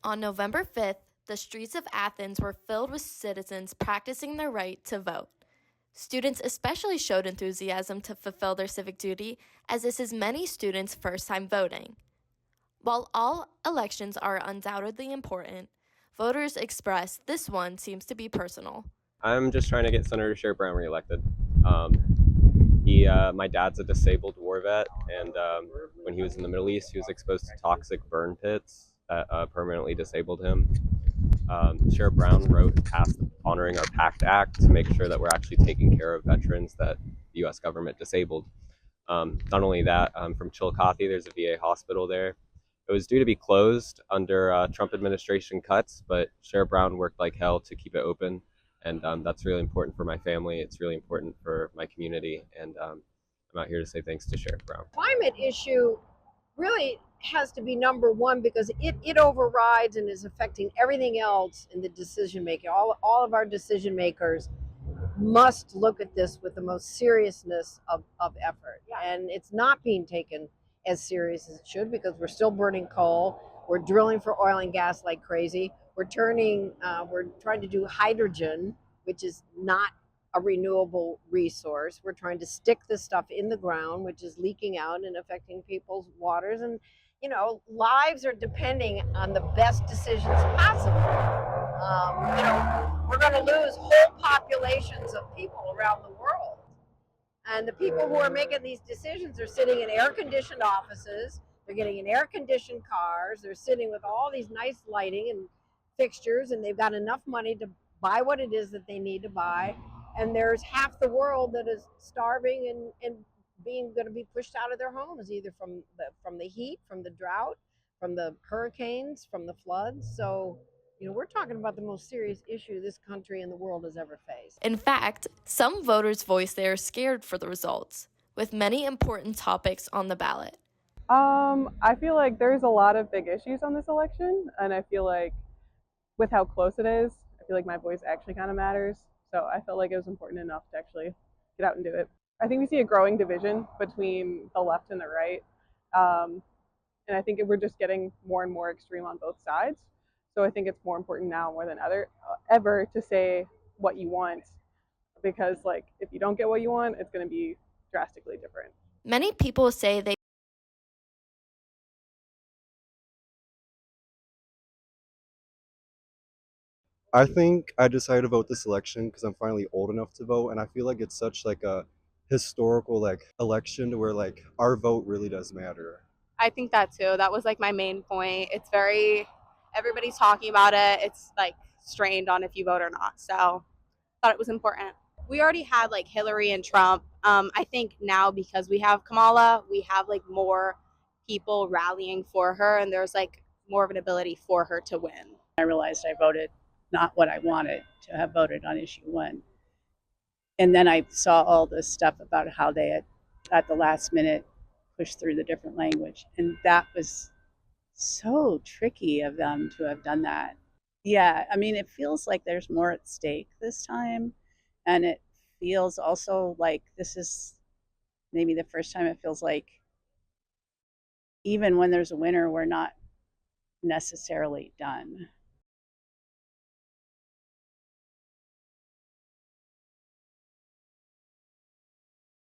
On November 5th, the streets of Athens were filled with citizens practicing their right to vote. Students especially showed enthusiasm to fulfill their civic duty, as this is many students' first time voting. While all elections are undoubtedly important, voters express this one seems to be personal. I'm just trying to get Senator Sherrod Brown reelected. My dad's a disabled war vet, and when he was in the Middle East, he was exposed to toxic burn pits that permanently disabled him. Sherrod Brown wrote and passed the Honoring Our Pact Act to make sure that we're actually taking care of veterans that the U.S. government disabled. Not only that, from Chillicothe, there's a VA hospital there. It was due to be closed under Trump administration cuts, but Sherrod Brown worked like hell to keep it open, and that's really important for my family. It's really important for my community, and I'm out here to say thanks to Sherrod Brown. Climate issue really has to be number one because it overrides and is affecting everything else in the decision making. All of our decision makers must look at this with the most seriousness of effort. And it's not being taken as serious as it should because we're still burning coal. We're drilling for oil and gas like crazy. We're trying to do hydrogen, which is not a renewable resource. We're trying to stick this stuff in the ground, which is leaking out and affecting people's waters. And, lives are depending on the best decisions possible. We're going to lose whole populations of people around the world. And the people who are making these decisions are sitting in air-conditioned offices. They're getting in air-conditioned cars. They're sitting with all these nice lighting and fixtures, and they've got enough money to buy what it is that they need to buy. And there's half the world that is starving and being going to be pushed out of their homes, either from the heat, from the drought, from the hurricanes, from the floods. So, we're talking about the most serious issue this country and the world has ever faced. In fact, some voters voiced they are scared for the results, with many important topics on the ballot. I feel like there's a lot of big issues on this election, and I feel like with how close it is, I feel like my voice actually kind of matters. So I felt like it was important enough to actually get out and do it. I think we see a growing division between the left and the right. And I think we're just getting more and more extreme on both sides. So I think it's more important now more than ever to say what you want, because if you don't get what you want, it's going to be drastically different. Many people say they I think I decided to vote this election because I'm finally old enough to vote, and I feel like it's such a historical election to where our vote really does matter. I think that too. That was my main point. Everybody's talking about it. It's strained on if you vote or not. So I thought it was important. We already had Hillary and Trump. I think now because we have Kamala, we have more people rallying for her, and there's more of an ability for her to win. I realized I voted not what I wanted to have voted on issue one. And then I saw all this stuff about how they had, at the last minute, pushed through the different language. And that was so tricky of them to have done that. Yeah, it feels like there's more at stake this time. And it feels also like this is maybe the first time it feels like even when there's a winner, we're not necessarily done.